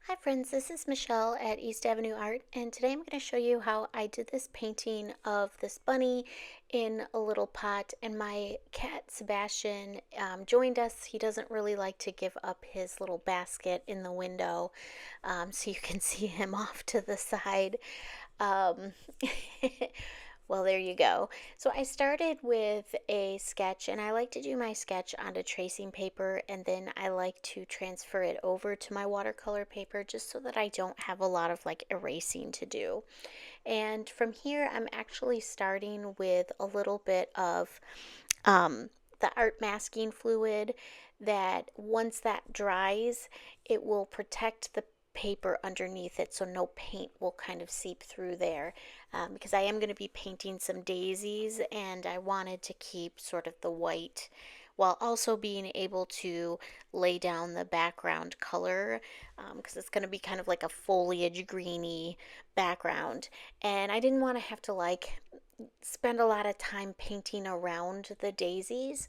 Hi friends, this is Michelle at East Avenue Art, and today I'm going to show you how I did this painting of this bunny in a little pot. And my cat Sebastian joined us. He doesn't really like to give up his little basket in the window, so you can see him off to the side. Um, well, there you go. So I started with a sketch, and I like to do my sketch onto tracing paper, and then I like to transfer it over to my watercolor paper just so that I don't have a lot of like erasing to do. And from here, I'm actually starting with a little bit of the art masking fluid that once that dries, it will protect the paper underneath it so no paint will kind of seep through there, because I am going to be painting some daisies and I wanted to keep sort of the white while also being able to lay down the background color, because it's going to be kind of like a foliage greeny background, and I didn't want to have to like spend a lot of time painting around the daisies.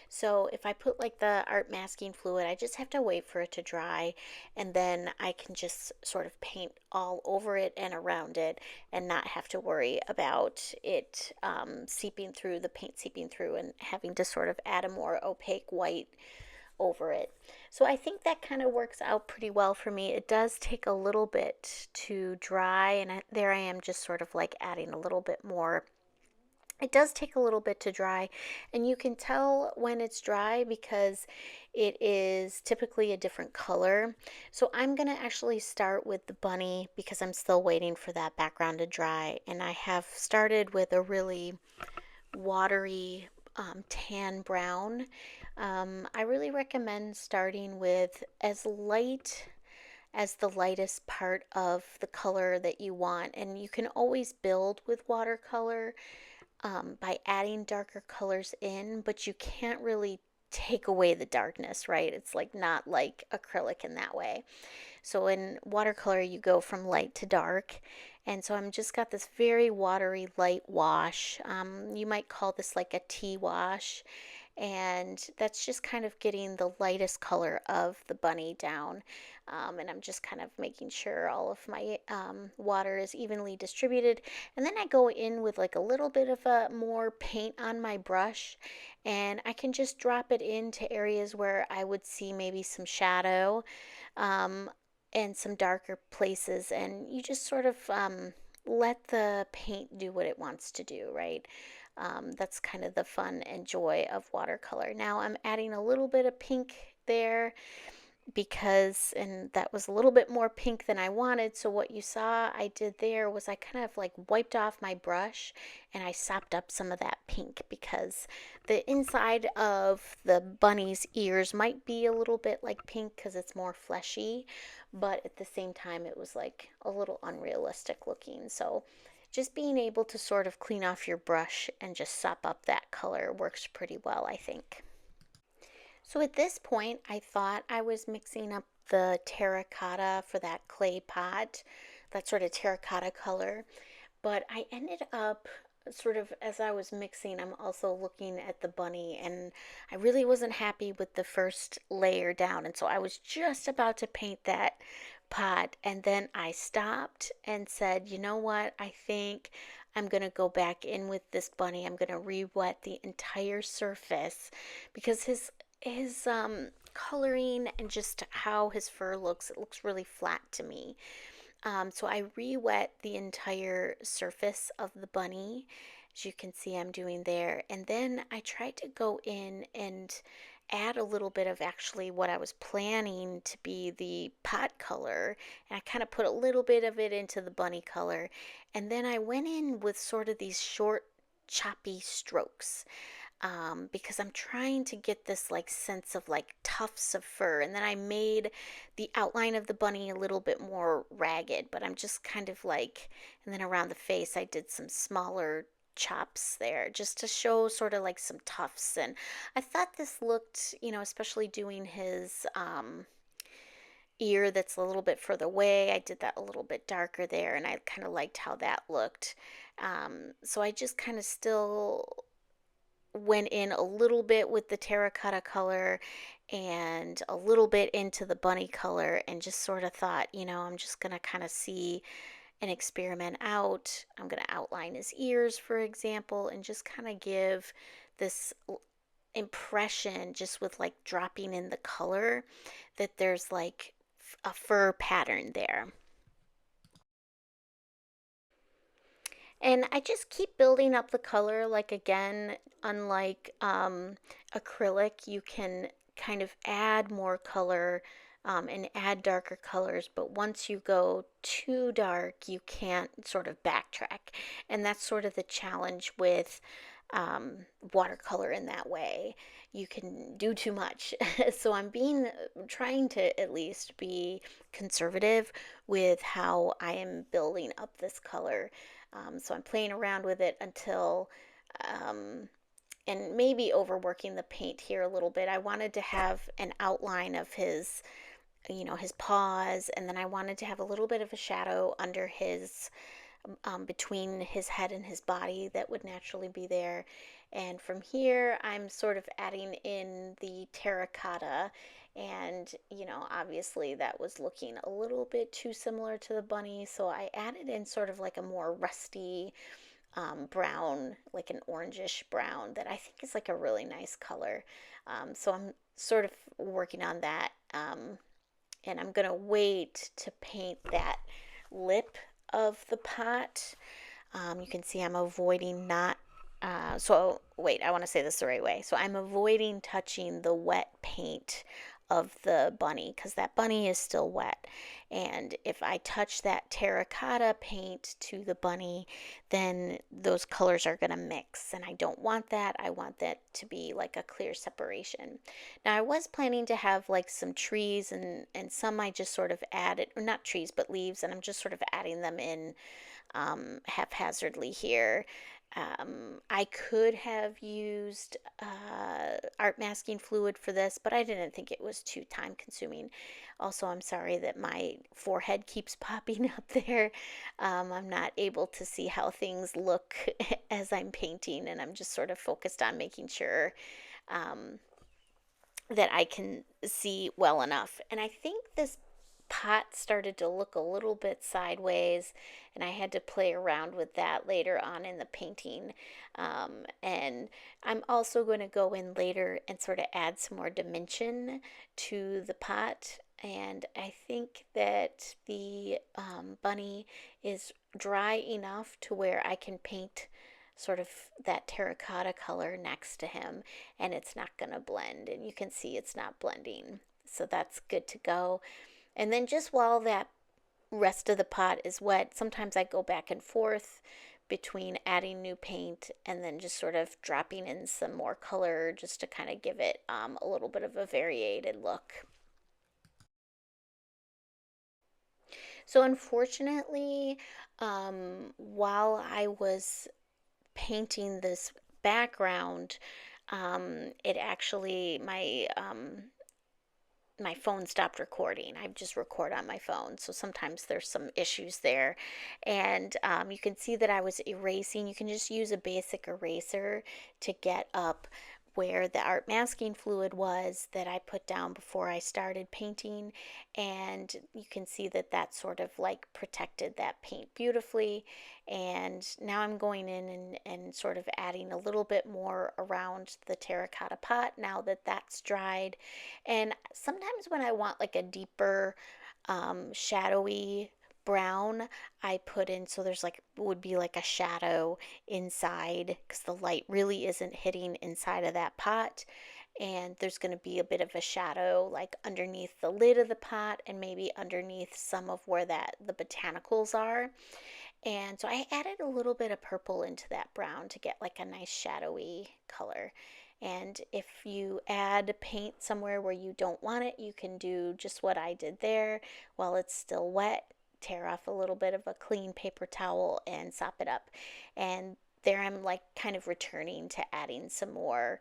So if I put like the art masking fluid, I just have to wait for it to dry, and then I can just sort of paint all over it and around it and not have to worry about it seeping through, the paint seeping through, and having to sort of add a more opaque white over it. So I think that kind of works out pretty well for me. It does take a little bit to dry, and there I am just sort of like adding a little bit more. It does take a little bit to dry, and you can tell when it's dry because it is typically a different color. So I'm going to actually start with the bunny because I'm still waiting for that background to dry, and I have started with a really watery tan brown. I really recommend starting with as light as the lightest part of the color that you want, and you can always build with watercolor by adding darker colors in, but you can't really take away the darkness, right? It's like not like acrylic in that way. So in watercolor, you go from light to dark. And so I'm just got this very watery light wash. You might call this like a tea wash. And that's just kind of getting the lightest color of the bunny down. And I'm just kind of making sure all of my water is evenly distributed. And then I go in with like a little bit of a more paint on my brush, and I can just drop it into areas where I would see maybe some shadow, um, and some darker places. And you just sort of let the paint do what it wants to do, right? That's kind of the fun and joy of watercolor. Now I'm adding a little bit of pink there because, and that was a little bit more pink than I wanted. So what you saw I did there was I kind of like wiped off my brush and I sopped up some of that pink because the inside of the bunny's ears might be a little bit like pink because it's more fleshy, but at the same time it was like a little unrealistic looking. So just being able to sort of clean off your brush and just sop up that color works pretty well, I think. So at this point, I thought I was mixing up the terracotta for that clay pot, that sort of terracotta color. But I ended up sort of, as I was mixing, I'm also looking at the bunny, and I really wasn't happy with the first layer down. And so I was just about to paint that pot, and then I stopped and said, you know what? I think I'm going to go back in with this bunny. I'm going to re-wet the entire surface because his coloring and just how his fur looks, it looks really flat to me. So I re-wet the entire surface of the bunny, as you can see I'm doing there. And then I tried to go in and add a little bit of actually what I was planning to be the pot color. And I kind of put a little bit of it into the bunny color. And then I went in with sort of these short, choppy strokes, because I'm trying to get this like sense of like tufts of fur. And then I made the outline of the bunny a little bit more ragged, but I'm just kind of like, and then around the face, I did some smaller chops there just to show sort of like some tufts. And I thought this looked, especially doing his ear that's a little bit further away. I did that a little bit darker there, and I kind of liked how that looked. So I just kind of still went in a little bit with the terracotta color and a little bit into the bunny color, and just sort of thought, I'm just going to kind of see and experiment out. I'm going to outline his ears, for example, and just kind of give this impression just with like dropping in the color that there's like a fur pattern there. And I just keep building up the color. Like, again, unlike acrylic, you can kind of add more color and add darker colors. But once you go too dark, you can't sort of backtrack. And that's sort of the challenge with watercolor in that way. You can do too much. So trying to at least be conservative with how I am building up this color. So I'm playing around with it until, and maybe overworking the paint here a little bit. I wanted to have an outline of his paws, and then I wanted to have a little bit of a shadow under between his head and his body that would naturally be there. And from here, I'm sort of adding in the terracotta. And, obviously that was looking a little bit too similar to the bunny. So I added in sort of like a more rusty brown, like an orangish brown that I think is like a really nice color. So I'm sort of working on that. And I'm going to wait to paint that lip of the pot. You can see I'm avoiding not, so wait, I want to say this the right way. So I'm avoiding touching the wet paint of the bunny because that bunny is still wet. And if I touch that terracotta paint to the bunny, then those colors are going to mix. And I don't want that. I want that to be like a clear separation. Now, I was planning to have like some trees and some I just sort of added, or not trees, but leaves, and I'm just sort of adding them in haphazardly here. I could have used art masking fluid for this, but I didn't think it was too time consuming. Also, I'm sorry that my forehead keeps popping up there. I'm not able to see how things look as I'm painting, and I'm just sort of focused on making sure um, that I can see well enough. And I think this pot started to look a little bit sideways, and I had to play around with that later on in the painting. And I'm also going to go in later and sort of add some more dimension to the pot. And I think that the bunny is dry enough to where I can paint sort of that terracotta color next to him, and it's not going to blend, and you can see it's not blending, so that's good to go. And then just while that rest of the pot is wet, sometimes I go back and forth between adding new paint and then just sort of dropping in some more color just to kind of give it a little bit of a variated look. So unfortunately, while I was painting this background, it actually my phone stopped recording. I just record on my phone, so sometimes there's some issues there. And you can see that I was erasing. You can just use a basic eraser to get up where the art masking fluid was that I put down before I started painting, and you can see that that sort of like protected that paint beautifully. And now I'm going in and sort of adding a little bit more around the terracotta pot now that that's dried. And sometimes when I want like a deeper shadowy brown, I put in, so there's like would be like a shadow inside because the light really isn't hitting inside of that pot, and there's going to be a bit of a shadow like underneath the lid of the pot and maybe underneath some of where that the botanicals are. And so I added a little bit of purple into that brown to get like a nice shadowy color. And if you add paint somewhere where you don't want it, you can do just what I did there while it's still wet. Tear off a little bit of a clean paper towel and sop it up. And there I'm like kind of returning to adding some more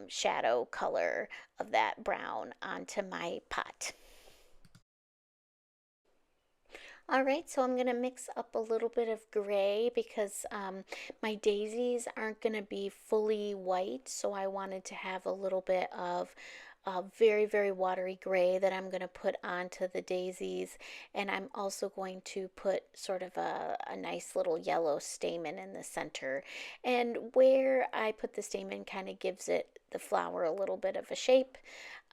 shadow color of that brown onto my pot. All right, so I'm going to mix up a little bit of gray because my daisies aren't going to be fully white, so I wanted to have a little bit of a very, very watery gray that I'm going to put onto the daisies. And I'm also going to put sort of a nice little yellow stamen in the center. And where I put the stamen kind of gives it the flower a little bit of a shape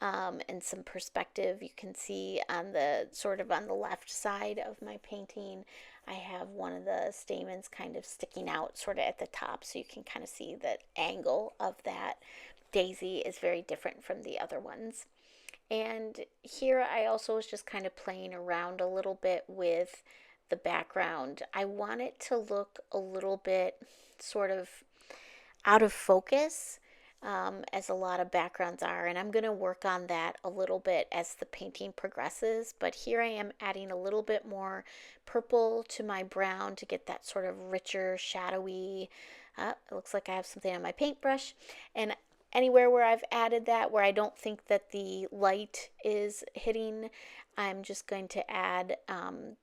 and some perspective. You can see on the sort of on the left side of my painting, I have one of the stamens kind of sticking out sort of at the top, so you can kind of see the angle of that daisy is very different from the other ones. And here I also was just kind of playing around a little bit with the background. I want it to look a little bit sort of out of focus, as a lot of backgrounds are, and I'm going to work on that a little bit as the painting progresses. But here I am adding a little bit more purple to my brown to get that sort of richer, shadowy, it looks like I have something on my paintbrush. And anywhere where I've added that, where I don't think that the light is hitting, I'm just going to add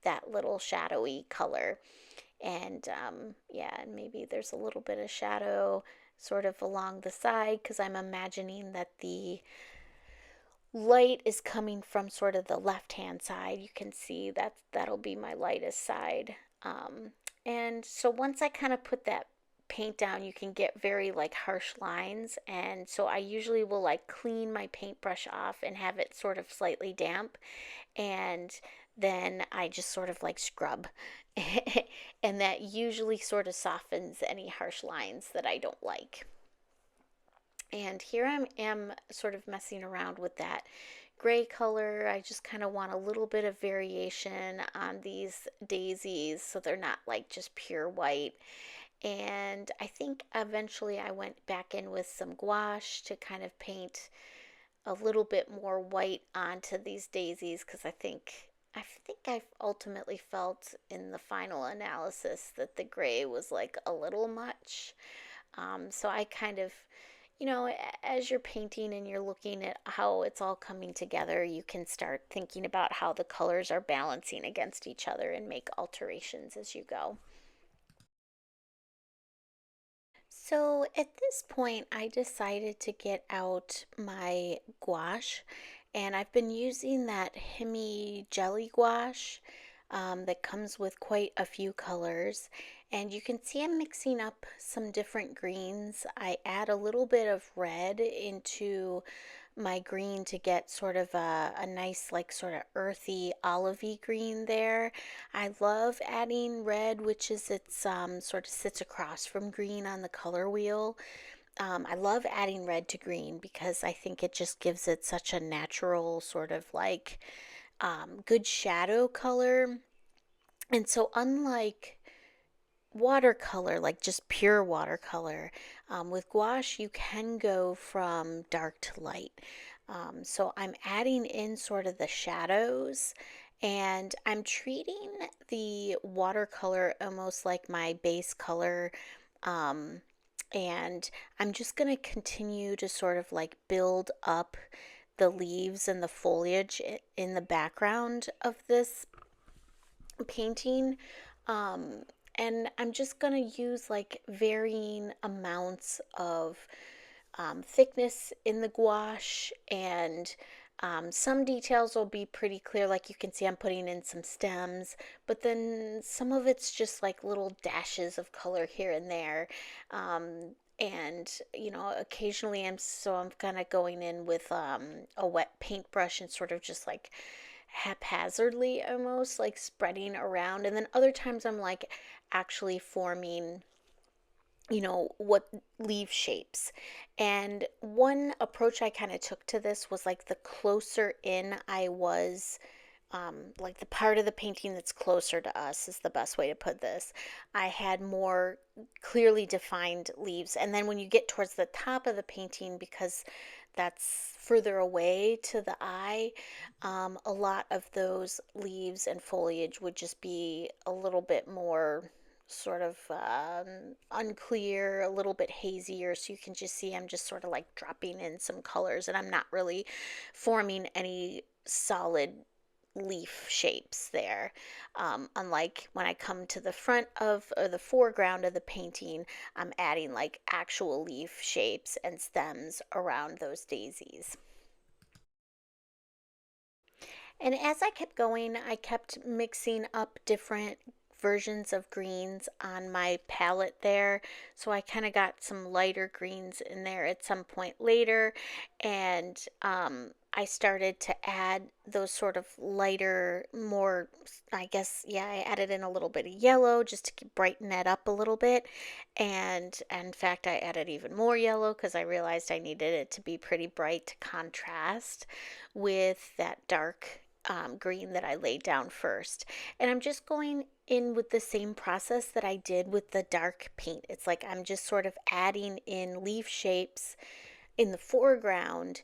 that little shadowy color. And yeah, and maybe there's a little bit of shadow sort of along the side because I'm imagining that the light is coming from sort of the left hand side. You can see that that'll be my lightest side. And so once I kind of put that paint down, you can get very like harsh lines, and so I usually will like clean my paintbrush off and have it sort of slightly damp, and then I just sort of like scrub. And that usually sort of softens any harsh lines that I don't like. And here I am sort of messing around with that gray color. I just kind of want a little bit of variation on these daisies so they're not like just pure white. And I think eventually I went back in with some gouache to kind of paint a little bit more white onto these daisies because I think I ultimately felt in the final analysis that the gray was like a little much. So I kind of, as you're painting and you're looking at how it's all coming together, you can start thinking about how the colors are balancing against each other and make alterations as you go. So at this point, I decided to get out my gouache, and I've been using that HIMI jelly gouache that comes with quite a few colors. And you can see I'm mixing up some different greens. I add a little bit of red into my green to get sort of a nice, like, sort of earthy, olivey green there. I love adding red, which is it's sort of sits across from green on the color wheel. I love adding red to green because I think it just gives it such a natural sort of like good shadow color. And so, unlike watercolor, like just pure watercolor, with gouache, you can go from dark to light. So I'm adding in sort of the shadows, and I'm treating the watercolor almost like my base color. Um, and I'm just going to continue to sort of like build up the leaves and the foliage in the background of this painting. Um, and I'm just going to use like varying amounts of thickness in the gouache, and some details will be pretty clear. Like you can see, I'm putting in some stems, but then some of it's just like little dashes of color here and there. And occasionally I'm kind of going in with a wet paintbrush and sort of just like haphazardly almost like spreading around, and then other times I'm like actually forming what leaf shapes. And one approach I kind of took to this was like the closer in I was, like the part of the painting that's closer to us is the best way to put this, I had more clearly defined leaves. And then when you get towards the top of the painting, because that's further away to the eye, a lot of those leaves and foliage would just be a little bit more sort of unclear, a little bit hazier. So you can just see I'm just sort of like dropping in some colors, and I'm not really forming any solid leaf shapes there. Unlike when I come to the front of or the foreground of the painting, I'm adding like actual leaf shapes and stems around those daisies. And as I kept going, I kept mixing up different versions of greens on my palette there. So I kind of got some lighter greens in there at some point later. And I started to add those sort of lighter, more, I guess, yeah, I added in a little bit of yellow just to brighten that up a little bit. And in fact, I added even more yellow because I realized I needed it to be pretty bright to contrast with that dark green that I laid down first. And I'm just going in with the same process that I did with the dark paint. It's like I'm just sort of adding in leaf shapes in the foreground,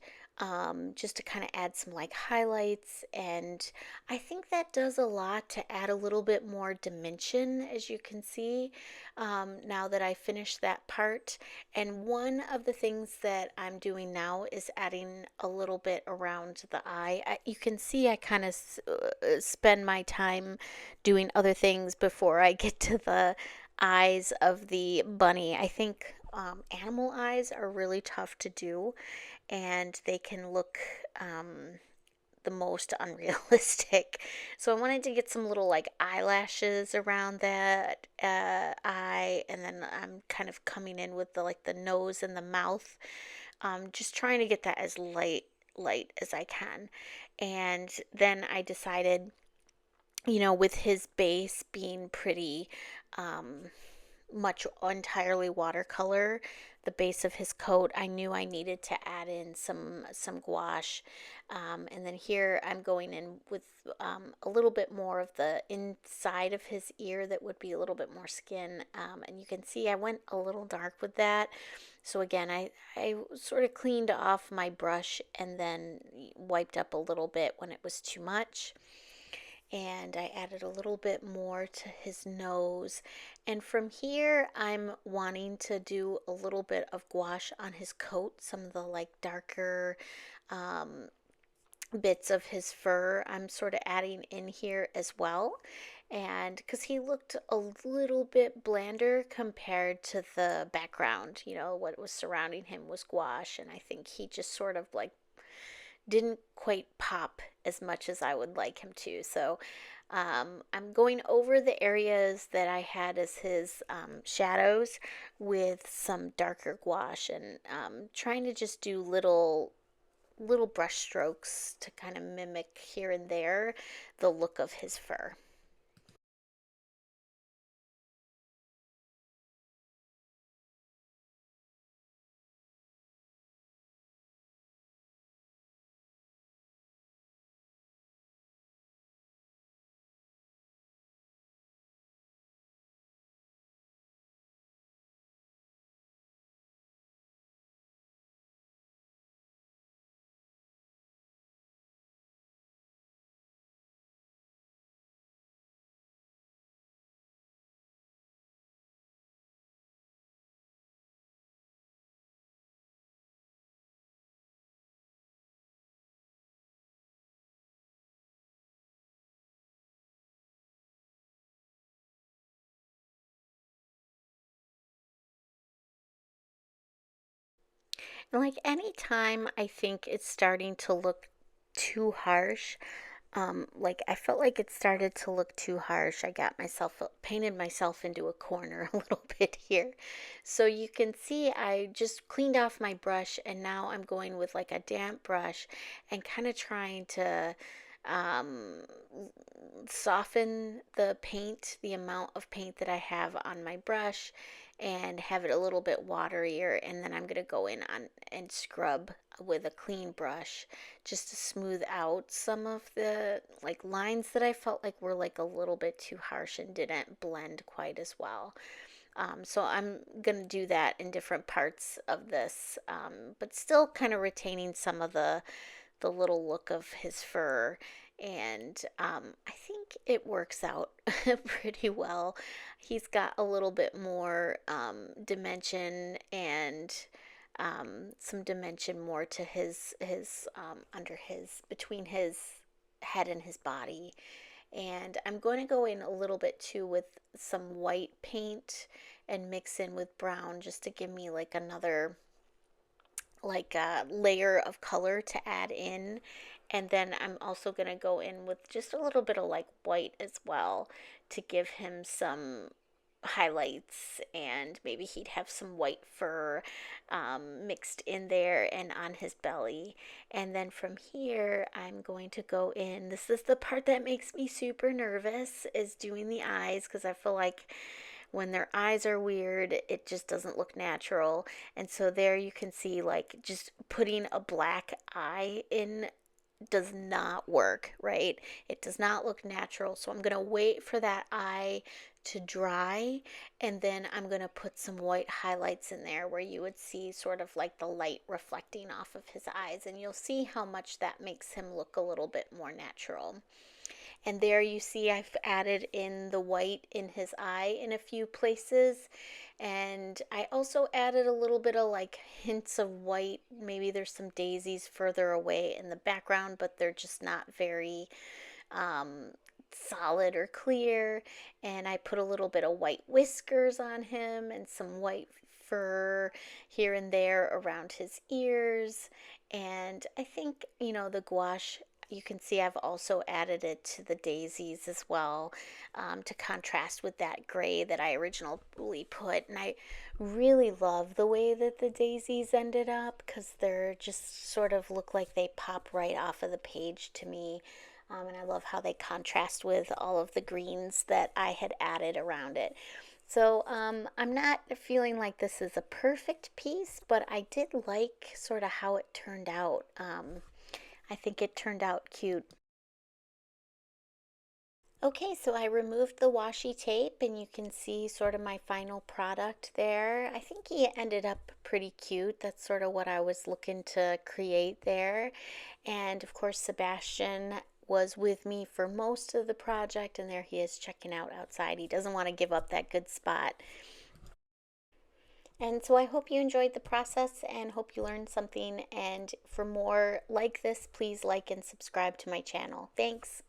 just to kind of add some like highlights. And I think that does a lot to add a little bit more dimension, as you can see, now that I finished that part. And one of the things that I'm doing now is adding a little bit around the eye. You can see I kind of spend my time doing other things before I get to the eyes of the bunny. I think animal eyes are really tough to do, and they can look the most unrealistic. So I wanted to get some little like eyelashes around that eye, and then I'm kind of coming in with the like the nose and the mouth, just trying to get that as light as I can. And then I decided, with his base being pretty much entirely watercolor, the base of his coat, I knew I needed to add in some gouache. And then here I'm going in with a little bit more of the inside of his ear that would be a little bit more skin. And you can see I went a little dark with that. So again, I sort of cleaned off my brush and then wiped up a little bit when it was too much. And I added a little bit more to his nose. And from here, I'm wanting to do a little bit of gouache on his coat, some of the like darker um, bits of his fur I'm sort of adding in here as well. And because he looked a little bit blander compared to the background, what was surrounding him was gouache, and I think he just sort of like didn't quite pop as much as I would like him to. So I'm going over the areas that I had as his shadows with some darker gouache, and trying to just do little brush strokes to kind of mimic here and there the look of his fur. And like anytime I think it's starting to look too harsh, like I felt like it started to look too harsh. I got myself painted myself into a corner a little bit here. So you can see I just cleaned off my brush, and now I'm going with like a damp brush and kind of trying to um, soften the paint, the amount of paint that I have on my brush, and have it a little bit waterier. And then I'm going to go in on and scrub with a clean brush just to smooth out some of the like lines that I felt like were like a little bit too harsh and didn't blend quite as well. So I'm going to do that in different parts of this, but still kind of retaining some of the little look of his fur. And I think it works out pretty well. He's got a little bit more dimension, and some dimension more to his under his between his head and his body. And I'm going to go in a little bit too with some white paint and mix in with brown just to give me like another like a layer of color to add in. And then I'm also going to go in with just a little bit of like white as well to give him some highlights, and maybe he'd have some white fur mixed in there and on his belly. And then from here, I'm going to go in. This is the part that makes me super nervous, is doing the eyes, because I feel like when their eyes are weird, it just doesn't look natural. And so there you can see, like, just putting a black eye in does not work, right? It does not look natural. So I'm going to wait for that eye to dry, and then I'm going to put some white highlights in there where you would see sort of like the light reflecting off of his eyes, and you'll see how much that makes him look a little bit more natural. And there you see I've added in the white in his eye in a few places. And I also added a little bit of like hints of white. Maybe there's some daisies further away in the background, but they're just not very um, solid or clear. And I put a little bit of white whiskers on him and some white fur here and there around his ears. And I think, the gouache, you can see I've also added it to the daisies as well, to contrast with that gray that I originally put. And I really love the way that the daisies ended up, because they're just sort of look like they pop right off of the page to me. And I love how they contrast with all of the greens that I had added around it. So I'm not feeling like this is a perfect piece, but I did like sort of how it turned out. I think it turned out cute. Okay, so I removed the washi tape, and you can see sort of my final product there. I think he ended up pretty cute. That's sort of what I was looking to create there. And of course, Sebastian was with me for most of the project, and there he is checking out outside. He doesn't want to give up that good spot. And so I hope you enjoyed the process and hope you learned something. And for more like this, please like and subscribe to my channel. Thanks.